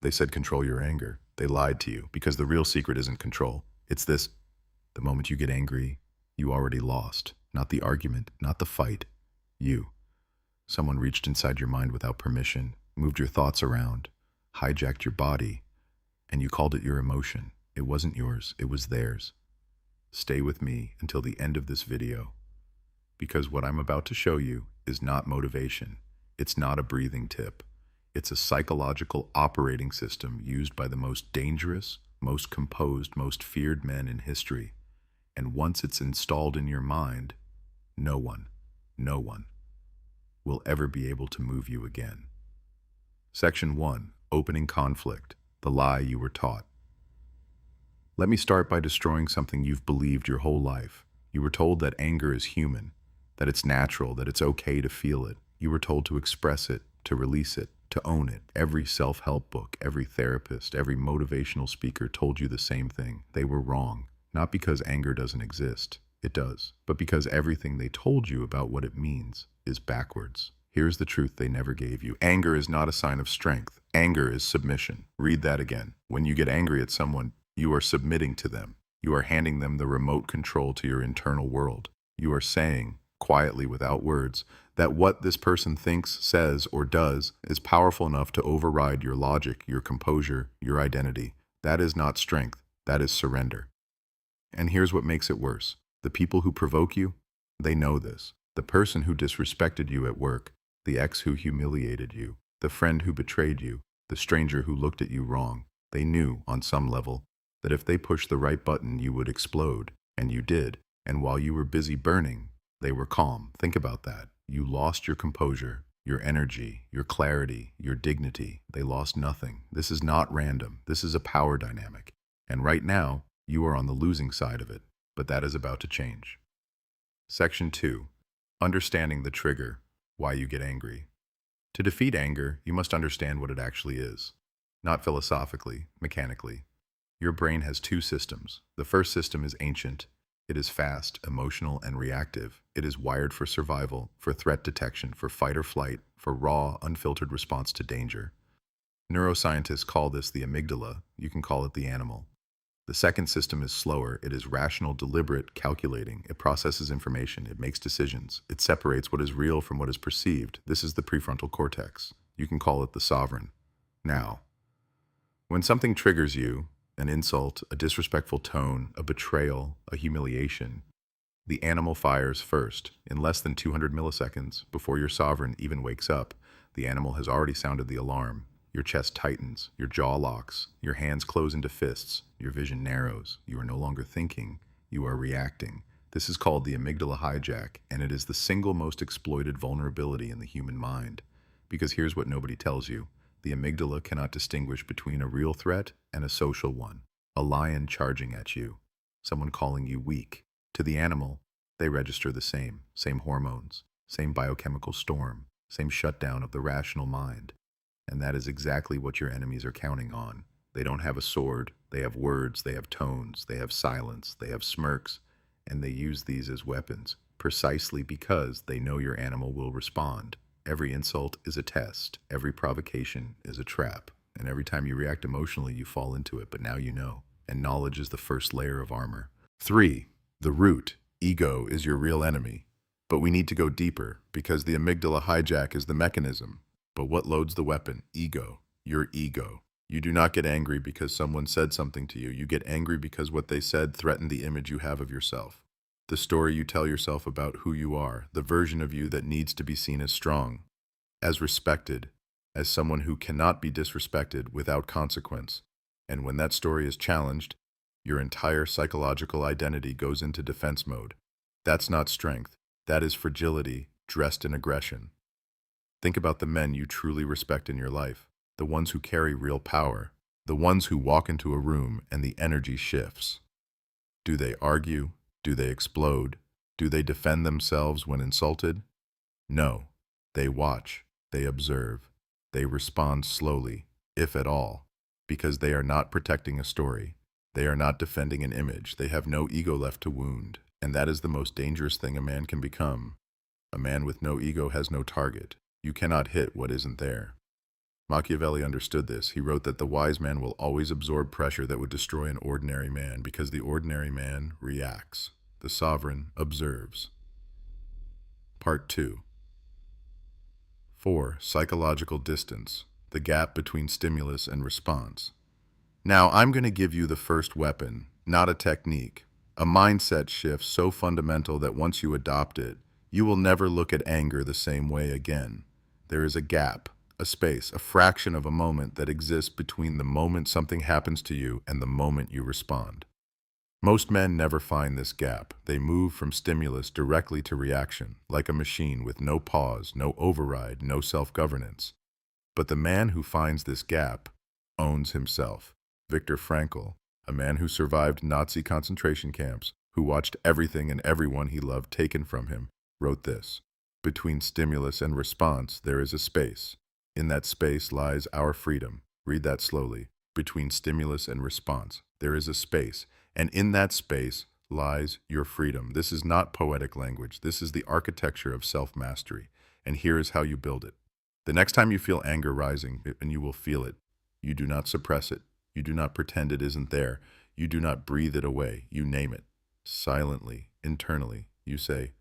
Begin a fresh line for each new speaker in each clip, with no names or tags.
They said control your anger. They lied to you because the real secret isn't control. It's this: the moment you get angry, you already lost. Not the argument, not the fight. You. Someone reached inside your mind without permission, moved your thoughts around, hijacked your body, and you called it your emotion. It wasn't yours, it was theirs. Stay with me until the end of this video, because what I'm about to show you is not motivation. It's not a breathing tip. It's a psychological operating system used by the most dangerous, most composed, most feared men in history. And once it's installed in your mind, no one will ever be able to move you again. Section 1. Opening conflict. The lie you were taught. Let me start by destroying something you've believed your whole life. You were told that anger is human, that it's natural, that it's okay to feel it. You were told to express it, to release it, to own it. Every self-help book, every therapist, every motivational speaker told you the same thing. They were wrong. Not because anger doesn't exist. It does. But because everything they told you about what it means is backwards. Here's the truth they never gave you. Anger is not a sign of strength. Anger is submission. Read that again. When you get angry at someone, you are submitting to them. You are handing them the remote control to your internal world. You are saying, quietly without words, that what this person thinks, says, or does is powerful enough to override your logic, your composure, your identity. That is not strength. That is surrender. And here's what makes it worse. The people who provoke you, they know this. The person who disrespected you at work, the ex who humiliated you, the friend who betrayed you, the stranger who looked at you wrong, they knew, on some level, that if they pushed the right button, you would explode. And you did. And while you were busy burning, they were calm. Think about that. You lost your composure, your energy, your clarity, your dignity. They lost nothing. This is not random. This is a power dynamic. And right now, you are on the losing side of it. But that is about to change. Section 2. Understanding the trigger. Why you get angry. To defeat anger, you must understand what it actually is. Not philosophically, mechanically. Your brain has two systems. The first system is ancient. It is fast, emotional, and reactive. It is wired for survival, for threat detection, for fight or flight, for raw, unfiltered response to danger. Neuroscientists call this the amygdala. You can call it the animal. The second system is slower. It is rational, deliberate, calculating. It processes information. It makes decisions. It separates what is real from what is perceived. This is the prefrontal cortex. You can call it the sovereign. Now, when something triggers you, an insult, a disrespectful tone, a betrayal, a humiliation, the animal fires first. In less than 200 milliseconds, before your sovereign even wakes up, the animal has already sounded the alarm. Your chest tightens, your jaw locks, your hands close into fists, your vision narrows. You are no longer thinking, you are reacting. This is called the amygdala hijack, and it is the single most exploited vulnerability in the human mind. Because here's what nobody tells you. The amygdala cannot distinguish between a real threat and a social one. A lion charging at you, someone calling you weak. To the animal, they register the same hormones, same biochemical storm, same shutdown of the rational mind. And that is exactly what your enemies are counting on. They don't have a sword, they have words, they have tones, they have silence, they have smirks, and they use these as weapons, precisely because they know your animal will respond. Every insult is a test, every provocation is a trap, and every time you react emotionally, you fall into it, but now you know. And knowledge is the first layer of armor. 3. The root, ego, is your real enemy. But we need to go deeper, because the amygdala hijack is the mechanism. But what loads the weapon? Ego. Your ego. You do not get angry because someone said something to you. You get angry because what they said threatened the image you have of yourself. The story you tell yourself about who you are, the version of you that needs to be seen as strong, as respected, as someone who cannot be disrespected without consequence. And when that story is challenged, your entire psychological identity goes into defense mode. That's not strength. That is fragility dressed in aggression. Think about the men you truly respect in your life, the ones who carry real power, the ones who walk into a room and the energy shifts. Do they argue? Do they explode? Do they defend themselves when insulted? No. They watch. They observe. They respond slowly, if at all, because they are not protecting a story. They are not defending an image. They have no ego left to wound. And that is the most dangerous thing a man can become. A man with no ego has no target. You cannot hit what isn't there. Machiavelli understood this. He wrote that the wise man will always absorb pressure that would destroy an ordinary man because the ordinary man reacts. The sovereign observes. Part 2. 4. Psychological distance. The gap between stimulus and response. Now, I'm going to give you the first weapon, not a technique. A mindset shift so fundamental that once you adopt it, you will never look at anger the same way again. There is a gap, a space, a fraction of a moment that exists between the moment something happens to you and the moment you respond. Most men never find this gap. They move from stimulus directly to reaction, like a machine with no pause, no override, no self-governance. But the man who finds this gap owns himself. Viktor Frankl, a man who survived Nazi concentration camps, who watched everything and everyone he loved taken from him, wrote this: "Between stimulus and response, there is a space. In that space lies our freedom." Read that slowly. Between stimulus and response, there is a space, and in that space lies your freedom. This is not poetic language. This is the architecture of self-mastery, and here is how you build it. The next time you feel anger rising, and you will feel it, you do not suppress it. You do not pretend it isn't there. You do not breathe it away. You name it. Silently, internally, you say,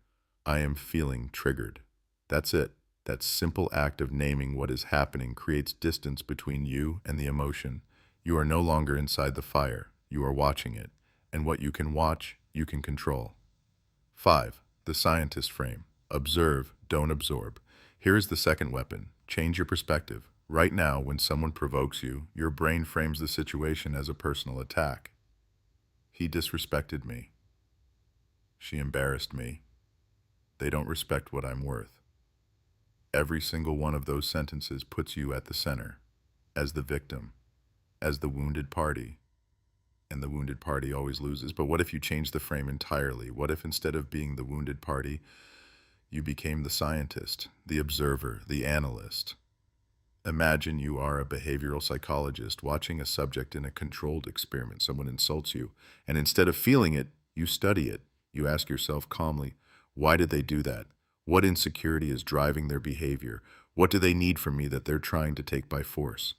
"I am feeling triggered." That's it. That simple act of naming what is happening creates distance between you and the emotion. You are no longer inside the fire. You are watching it. And what you can watch, you can control. 5. The scientist frame. Observe, don't absorb. Here is the second weapon. Change your perspective. Right now, when someone provokes you, your brain frames the situation as a personal attack. He disrespected me. She embarrassed me. They don't respect what I'm worth. Every single one of those sentences puts you at the center, as the victim, as the wounded party. And the wounded party always loses. But what if you change the frame entirely? What if instead of being the wounded party, you became the scientist, the observer, the analyst? Imagine you are a behavioral psychologist watching a subject in a controlled experiment. Someone insults you, and instead of feeling it, you study it. You ask yourself calmly, why did they do that? What insecurity is driving their behavior? What do they need from me that they're trying to take by force?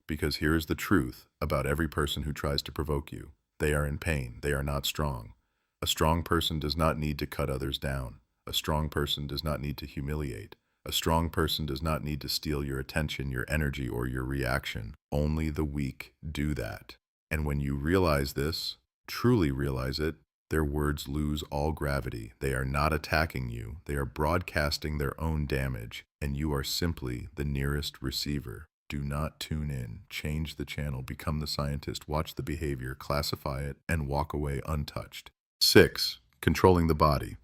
Because here is the truth about every person who tries to provoke you. They are in pain. They are not strong. A strong person does not need to cut others down. A strong person does not need to humiliate. A strong person does not need to steal your attention, your energy, or your reaction. Only the weak do that. And when you realize this, truly realize it, their words lose all gravity. They are not attacking you. They are broadcasting their own damage, and you are simply the nearest receiver. Do not tune in. Change the channel. Become the scientist. Watch the behavior, classify it, and walk away untouched. 6. Controlling the body.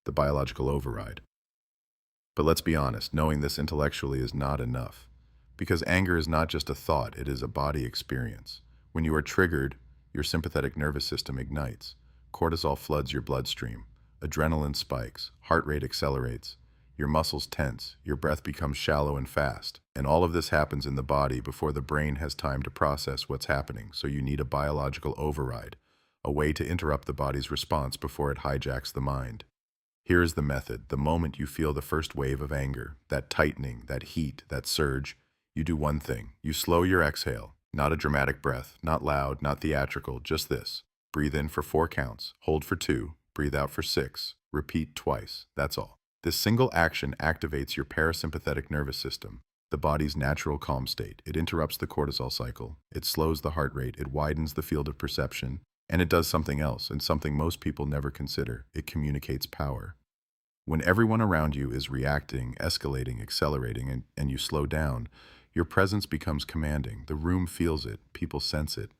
The biological override. But let's be honest, knowing this intellectually is not enough. Because anger is not just a thought, it is a body experience. When you are triggered, your sympathetic nervous system ignites. Cortisol floods your bloodstream. Adrenaline spikes. Heart rate accelerates. Your muscles tense. Your breath becomes shallow and fast. And all of this happens in the body before the brain has time to process what's happening. So you need a biological override, a way to interrupt the body's response before it hijacks the mind. Here is the method. The moment you feel the first wave of anger, that tightening, that heat, that surge, you do one thing. You slow your exhale. Not a dramatic breath, not loud, not theatrical, just this. Breathe in for 4 counts, hold for 2, breathe out for 6, repeat twice. That's all. This single action activates your parasympathetic nervous system, the body's natural calm state. It interrupts the cortisol cycle. It slows the heart rate. It widens the field of perception. And it does something else, and something most people never consider. It communicates power. When everyone around you is reacting, escalating, accelerating, and you slow down, your presence becomes commanding. The room feels it. People sense it.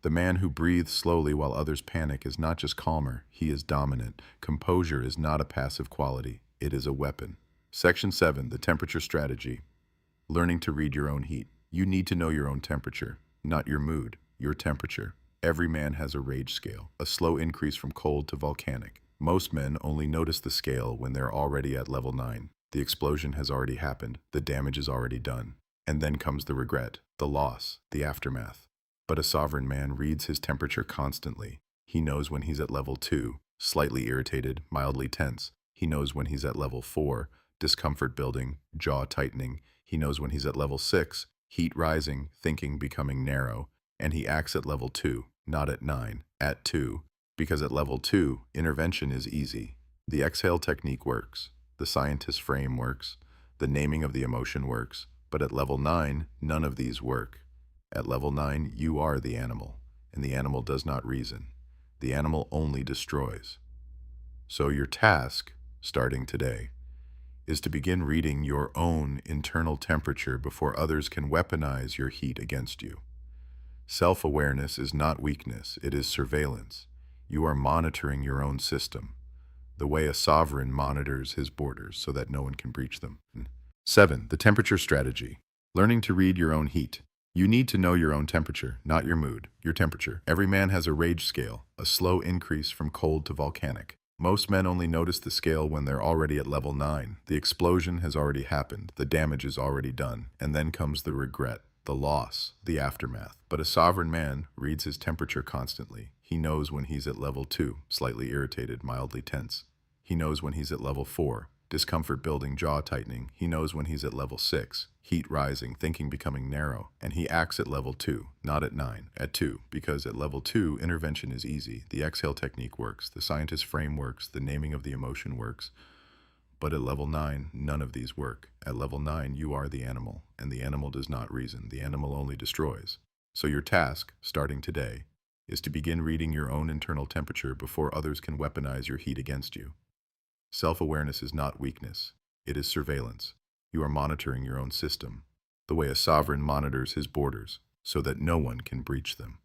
The man who breathes slowly while others panic is not just calmer, he is dominant. Composure is not a passive quality. It is a weapon. Section 7, the temperature strategy. Learning to read your own heat. You need to know your own temperature, not your mood, your temperature. Every man has a rage scale, a slow increase from cold to volcanic. Most men only notice the scale when they're already at level 9. The explosion has already happened. The damage is already done. And then comes the regret, the loss, the aftermath. But a sovereign man reads his temperature constantly. He knows when he's at level 2, slightly irritated, mildly tense. He knows when he's at level 4, discomfort building, jaw tightening. He knows when he's at level 6, Heat rising, thinking becoming narrow, and he acts at level 2, not at 9, at 2, because at level 2, intervention is easy. The exhale technique works, the scientist frame works, the naming of the emotion works, but at level 9, none of these work. At level 9, you are the animal, and the animal does not reason. The animal only destroys. So your task, starting today, is to begin reading your own internal temperature before others can weaponize your heat against you. Self-awareness is not weakness, it is surveillance. You are monitoring your own system, the way a sovereign monitors his borders so that no one can breach them. 7. The temperature strategy. Learning to read your own heat. You need to know your own temperature, not your mood, your temperature. Every man has a rage scale, a slow increase from cold to volcanic. Most men only notice the scale when they're already at level 9. The explosion has already happened, the damage is already done, and then comes the regret, the loss, the aftermath. But a sovereign man reads his temperature constantly. He knows when he's at level 2, slightly irritated, mildly tense. He knows when he's at level 4, discomfort building, jaw tightening. He knows when he's at level 6, heat rising, thinking becoming narrow. And he acts at level 2, not at 9, at 2, because at level 2, intervention is easy. The exhale technique works, the scientist frame works, the naming of the emotion works. But at level 9, none of these work. At level 9, you are the animal, and the animal does not reason. The animal only destroys. So your task, starting today, is to begin reading your own internal temperature before others can weaponize your heat against you. Self-awareness is not weakness, it is surveillance. You are monitoring your own system, the way a sovereign monitors his borders, so that no one can breach them.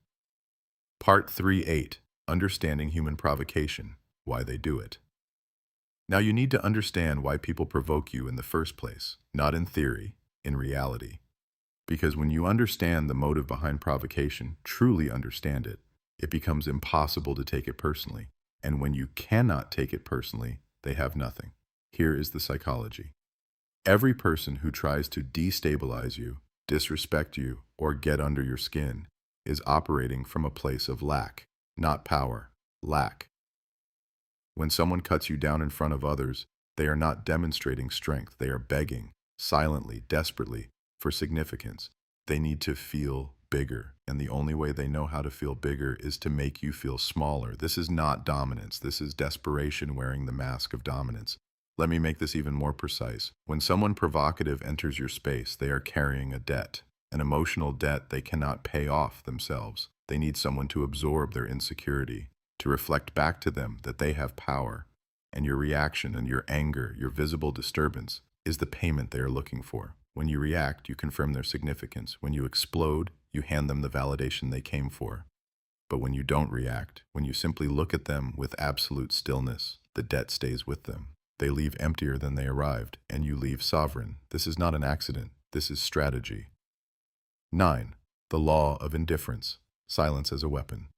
Part 3.8. Understanding human provocation, why they do it. Now you need to understand why people provoke you in the first place, not in theory, in reality. Because when you understand the motive behind provocation, truly understand it, it becomes impossible to take it personally. And when you cannot take it personally, they have nothing. Here is the psychology. Every person who tries to destabilize you, disrespect you, or get under your skin is operating from a place of lack, not power, lack. When someone cuts you down in front of others, they are not demonstrating strength. They are begging, silently, desperately, for significance. They need to feel bigger, and the only way they know how to feel bigger is to make you feel smaller. This is not dominance. This is desperation wearing the mask of dominance. Let me make this even more precise. When someone provocative enters your space, they are carrying a debt, an emotional debt they cannot pay off themselves. They need someone to absorb their insecurity, to reflect back to them that they have power, and your reaction and your anger, your visible disturbance, is the payment they are looking for. When you react, you confirm their significance. When you explode, you hand them the validation they came for. But when you don't react, when you simply look at them with absolute stillness, the debt stays with them. They leave emptier than they arrived, and you leave sovereign. This is not an accident. This is strategy. 9. The law of indifference. Silence as a weapon.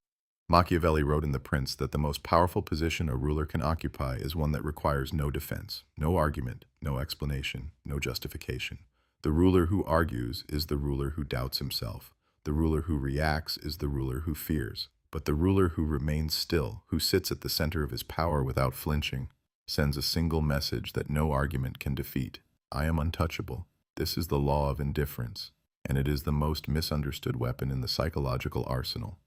Machiavelli wrote in The Prince that the most powerful position a ruler can occupy is one that requires no defense, no argument, no explanation, no justification. The ruler who argues is the ruler who doubts himself. The ruler who reacts is the ruler who fears. But the ruler who remains still, who sits at the center of his power without flinching, sends a single message that no argument can defeat. I am untouchable. This is the law of indifference, and it is the most misunderstood weapon in the psychological arsenal.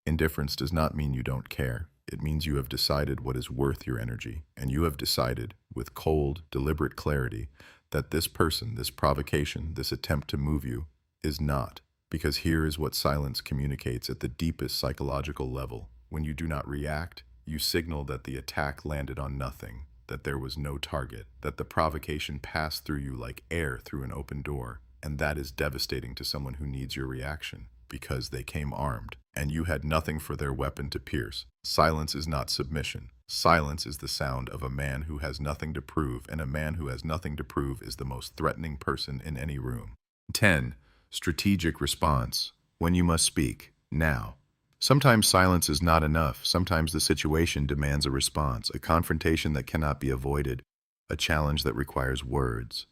Indifference does not mean you don't care. It means you have decided what is worth your energy, and you have decided, with cold, deliberate clarity, that this person, this provocation, this attempt to move you, is not. Because here is what silence communicates at the deepest psychological level. When you do not react, you signal that the attack landed on nothing, that there was no target, that the provocation passed through you like air through an open door, and that is devastating to someone who needs your reaction, because they came armed, and you had nothing for their weapon to pierce. Silence is not submission. Silence is the sound of a man who has nothing to prove, and a man who has nothing to prove is the most threatening person in any room. 10. Strategic response. When you must speak. Now. Sometimes silence is not enough. Sometimes the situation demands a response, a confrontation that cannot be avoided, a challenge that requires words.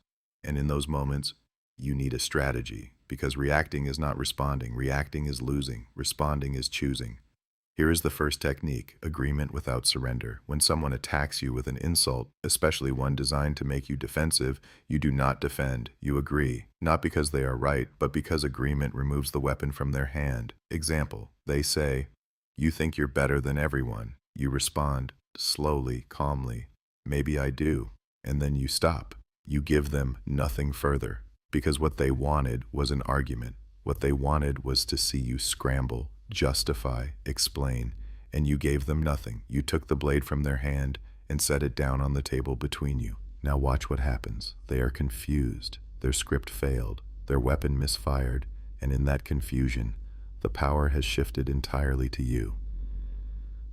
And in those moments, you need a strategy, because reacting is not responding. Reacting is losing. Responding is choosing. Here is the first technique, agreement without surrender. When someone attacks you with an insult, especially one designed to make you defensive, you do not defend, you agree. Not because they are right, but because agreement removes the weapon from their hand. Example, they say, "You think you're better than everyone." You respond, slowly, calmly, "Maybe I do." And then you stop. You give them nothing further. Because what they wanted was an argument. What they wanted was to see you scramble, justify, explain, and you gave them nothing. You took the blade from their hand and set it down on the table between you. Now watch what happens. They are confused. Their script failed. Their weapon misfired. And in that confusion, the power has shifted entirely to you.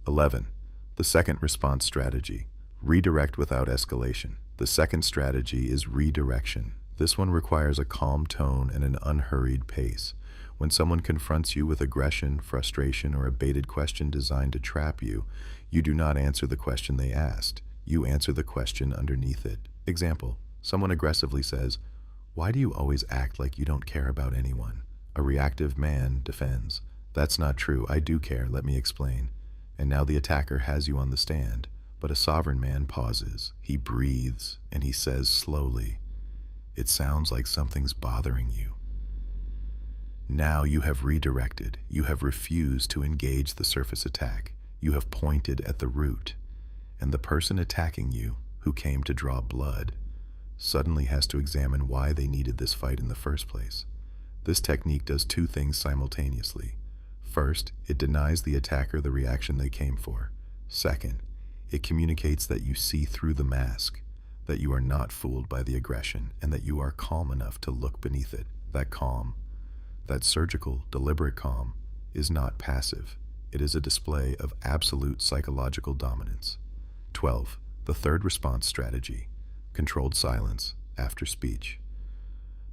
11. The second response strategy. Redirect without escalation. The second strategy is redirection. This one requires a calm tone and an unhurried pace. When someone confronts you with aggression, frustration, or a baited question designed to trap you, you do not answer the question they asked. You answer the question underneath it. Example, someone aggressively says, "Why do you always act like you don't care about anyone?" A reactive man defends, "That's not true. I do care. Let me explain." And now the attacker has you on the stand. But a sovereign man pauses. He breathes, and he says slowly, "It sounds like something's bothering you." Now you have redirected. You have refused to engage the surface attack. You have pointed at the root. And the person attacking you, who came to draw blood, suddenly has to examine why they needed this fight in the first place. This technique does two things simultaneously. First, it denies the attacker the reaction they came for. Second, it communicates that you see through the mask, that you are not fooled by the aggression, and that you are calm enough to look beneath it. That calm, that surgical, deliberate calm, is not passive. It is a display of absolute psychological dominance. 12. The third response strategy, controlled silence after speech.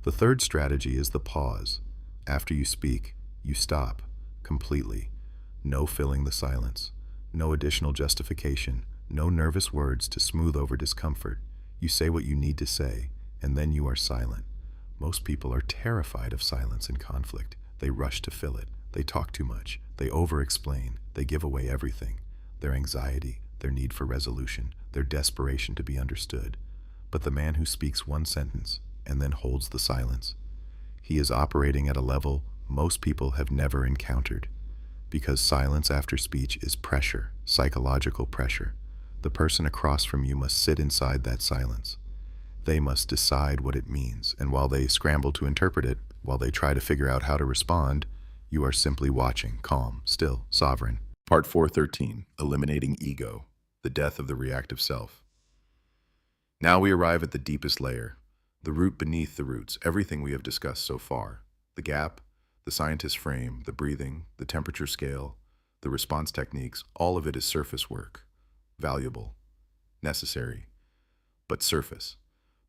The third strategy is the pause. After you speak, you stop completely. No filling the silence. No additional justification. No nervous words to smooth over discomfort. You say what you need to say, and then you are silent. Most people are terrified of silence in conflict. They rush to fill it. They talk too much. They over-explain. They give away everything. Their anxiety, their need for resolution, their desperation to be understood. But the man who speaks one sentence and then holds the silence, he is operating at a level most people have never encountered. Because silence after speech is pressure, psychological pressure. The person across from you must sit inside that silence. They must decide what it means, and while they scramble to interpret it, while they try to figure out how to respond, you are simply watching, calm, still, sovereign. Part 413, Eliminating Ego, the Death of the Reactive Self. Now we arrive at the deepest layer, the root beneath the roots, everything we have discussed so far. The gap, the scientist's frame, the breathing, the temperature scale, the response techniques, all of it is surface work. Valuable, necessary, but surface.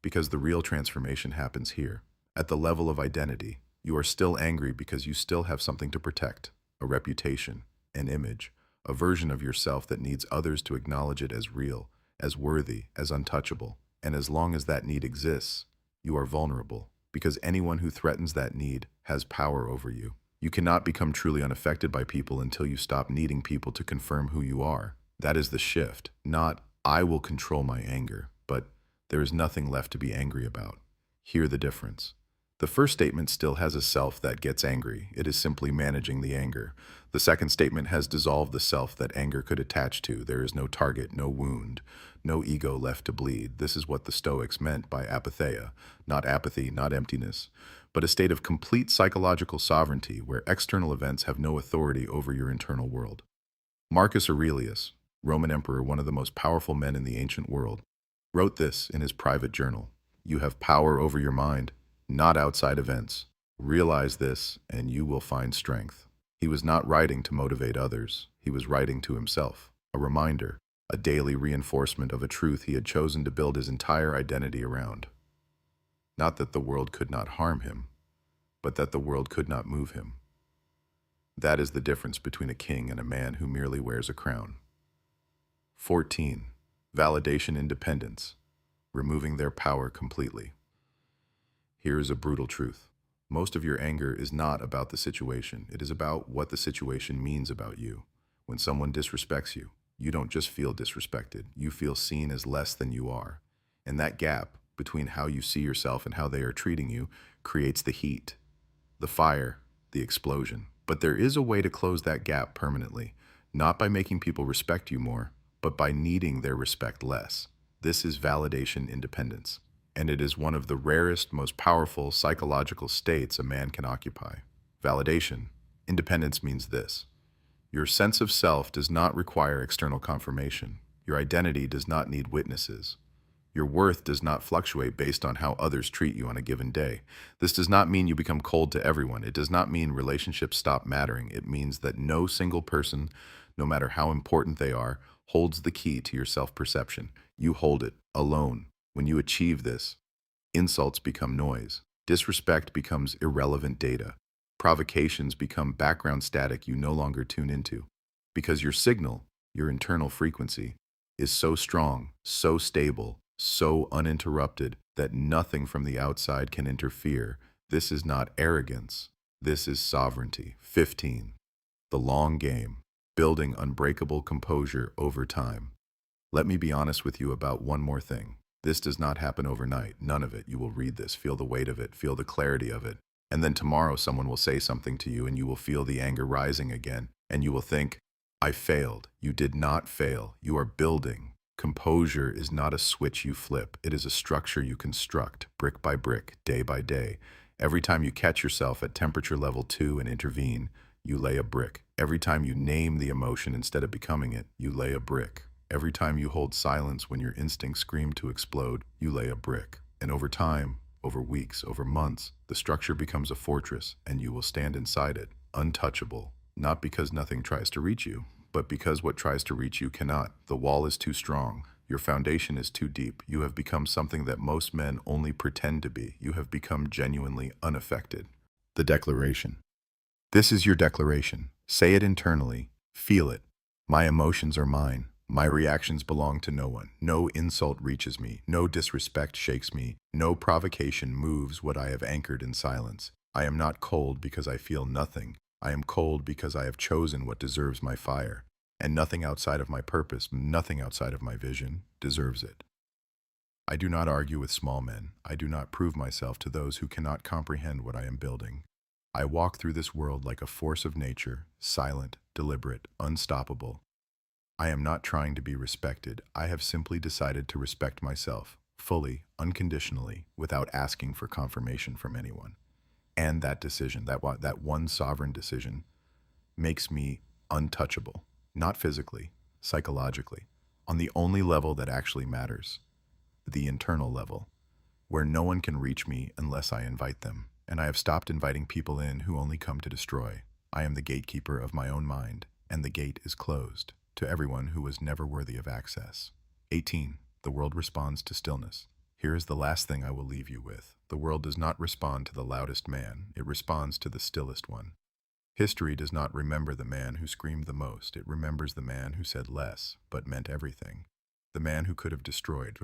Because the real transformation happens here. At the level of identity, you are still angry because you still have something to protect, a reputation, an image, a version of yourself that needs others to acknowledge it as real, as worthy, as untouchable. And as long as that need exists, you are vulnerable, because anyone who threatens that need has power over you. You cannot become truly unaffected by people until you stop needing people to confirm who you are. That is the shift, not "I will control my anger," but "there is nothing left to be angry about." Hear the difference. The first statement still has a self that gets angry. It is simply managing the anger. The second statement has dissolved the self that anger could attach to. There is no target, no wound, no ego left to bleed. This is what the Stoics meant by apatheia. Not apathy, not emptiness, but a state of complete psychological sovereignty where external events have no authority over your internal world. Marcus Aurelius, Roman emperor, one of the most powerful men in the ancient world, wrote this in his private journal: "You have power over your mind, not outside events. Realize this, and you will find strength." He was not writing to motivate others. He was writing to himself, a reminder, a daily reinforcement of a truth he had chosen to build his entire identity around. Not that the world could not harm him, but that the world could not move him. That is the difference between a king and a man who merely wears a crown. 14. Validation independence, removing their power completely. Here is a brutal truth. Most of your anger is not about the situation. It is about what the situation means about you. When someone disrespects you, you don't just feel disrespected, you feel seen as less than you are. And that gap between how you see yourself and how they are treating you creates the heat, the fire, the explosion. But there is a way to close that gap permanently, not by making people respect you more, but by needing their respect less. This is validation independence, and it is one of the rarest, most powerful psychological states a man can occupy. Validation independence means this: your sense of self does not require external confirmation. Your identity does not need witnesses. Your worth does not fluctuate based on how others treat you on a given day. This does not mean you become cold to everyone. It does not mean relationships stop mattering. It means that no single person, no matter how important they are, holds the key to your self-perception. You hold it alone. When you achieve this, insults become noise. Disrespect becomes irrelevant data. Provocations become background static you no longer tune into. Because your signal, your internal frequency, is so strong, so stable, so uninterrupted that nothing from the outside can interfere. This is not arrogance. This is sovereignty. 15. The long game. Building unbreakable composure over time. Let me be honest with you about one more thing. This does not happen overnight. None of it. You will read this, feel the weight of it, feel the clarity of it. And then tomorrow someone will say something to you and you will feel the anger rising again. And you will think, I failed. You did not fail. You are building. Composure is not a switch you flip. It is a structure you construct, brick by brick, day by day. Every time you catch yourself at temperature level 2 and intervene, you lay a brick. Every time you name the emotion instead of becoming it, you lay a brick. Every time you hold silence when your instincts scream to explode, you lay a brick. And over time, over weeks, over months, the structure becomes a fortress, and you will stand inside it, untouchable, not because nothing tries to reach you, but because what tries to reach you cannot. The wall is too strong. Your foundation is too deep. You have become something that most men only pretend to be. You have become genuinely unaffected. The declaration. This is your declaration. Say it internally. Feel it. My emotions are mine. My reactions belong to no one. No insult reaches me. No disrespect shakes me. No provocation moves what I have anchored in silence. I am not cold because I feel nothing. I am cold because I have chosen what deserves my fire, and nothing outside of my purpose, nothing outside of my vision, deserves it. I do not argue with small men. I do not prove myself to those who cannot comprehend what I am building. I walk through this world like a force of nature, silent, deliberate, unstoppable. I am not trying to be respected. I have simply decided to respect myself, fully, unconditionally, without asking for confirmation from anyone. And that decision, that one sovereign decision, makes me untouchable, not physically, psychologically, on the only level that actually matters, the internal level, where no one can reach me unless I invite them. And I have stopped inviting people in who only come to destroy. I am the gatekeeper of my own mind, and the gate is closed to everyone who was never worthy of access. 18. The world responds to stillness. Here is the last thing I will leave you with. The world does not respond to the loudest man. It responds to the stillest one. History does not remember the man who screamed the most. It remembers the man who said less, but meant everything. The man who could have destroyed,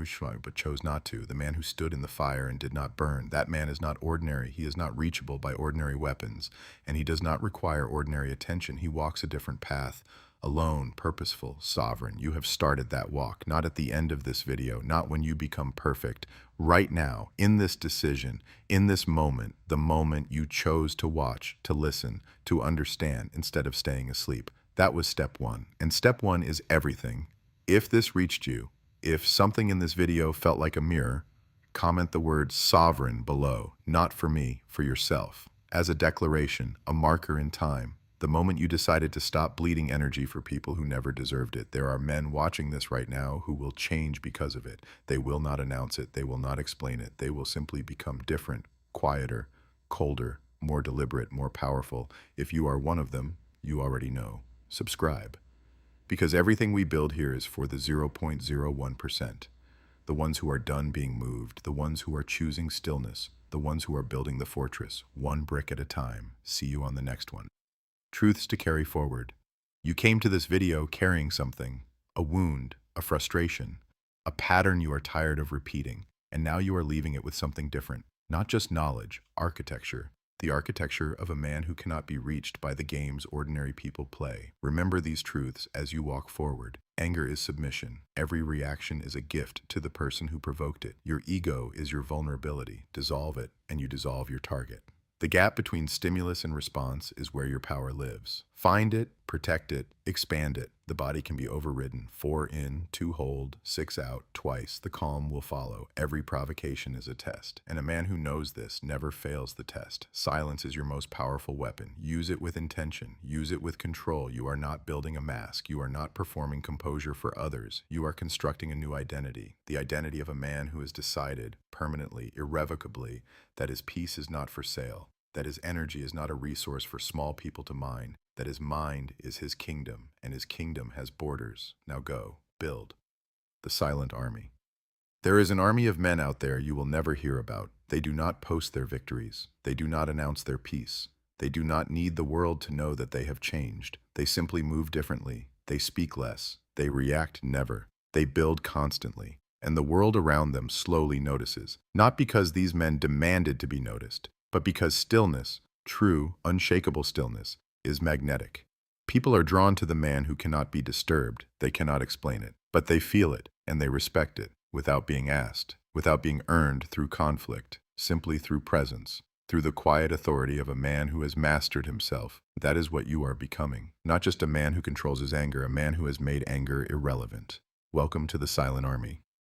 but chose not to. The man who stood in the fire and did not burn. That man is not ordinary. He is not reachable by ordinary weapons, and he does not require ordinary attention. He walks a different path. Alone, purposeful, sovereign. You have started that walk, not at the end of this video, not when you become perfect. Right now, in this decision, in this moment, the moment you chose to watch, to listen, to understand instead of staying asleep. That was step one. And step one is everything. If this reached you, if something in this video felt like a mirror, comment the word sovereign below. Not for me, for yourself. As a declaration, a marker in time. The moment you decided to stop bleeding energy for people who never deserved it. There are men watching this right now who will change because of it. They will not announce it. They will not explain it. They will simply become different, quieter, colder, more deliberate, more powerful. If you are one of them, you already know. Subscribe. Because everything we build here is for the 0.01%. The ones who are done being moved, the ones who are choosing stillness, the ones who are building the fortress, one brick at a time. See you on the next one. Truths to carry forward. You came to this video carrying something, a wound, a frustration, a pattern you are tired of repeating, and now you are leaving it with something different. Not just knowledge, architecture, the architecture of a man who cannot be reached by the games ordinary people play. Remember these truths as you walk forward. Anger is submission. Every reaction is a gift to the person who provoked it. Your ego is your vulnerability. Dissolve it, and you dissolve your target. The gap between stimulus and response is where your power lives. Find it, protect it, expand it. The body can be overridden. 4 in, 2 hold, 6 out, twice. The calm will follow. Every provocation is a test. And a man who knows this never fails the test. Silence is your most powerful weapon. Use it with intention. Use it with control. You are not building a mask. You are not performing composure for others. You are constructing a new identity. The identity of a man who has decided, permanently, irrevocably, that his peace is not for sale, that his energy is not a resource for small people to mine, that his mind is his kingdom, and his kingdom has borders. Now go, build. The Silent Army. There is an army of men out there you will never hear about. They do not post their victories. They do not announce their peace. They do not need the world to know that they have changed. They simply move differently. They speak less. They react never. They build constantly. And the world around them slowly notices, not because these men demanded to be noticed, but because stillness, true, unshakable stillness, is magnetic. People are drawn to the man who cannot be disturbed. They cannot explain it, but they feel it, and they respect it, without being asked, without being earned through conflict, simply through presence, through the quiet authority of a man who has mastered himself. That is what you are becoming. Not just a man who controls his anger, a man who has made anger irrelevant. Welcome to the Silent Army.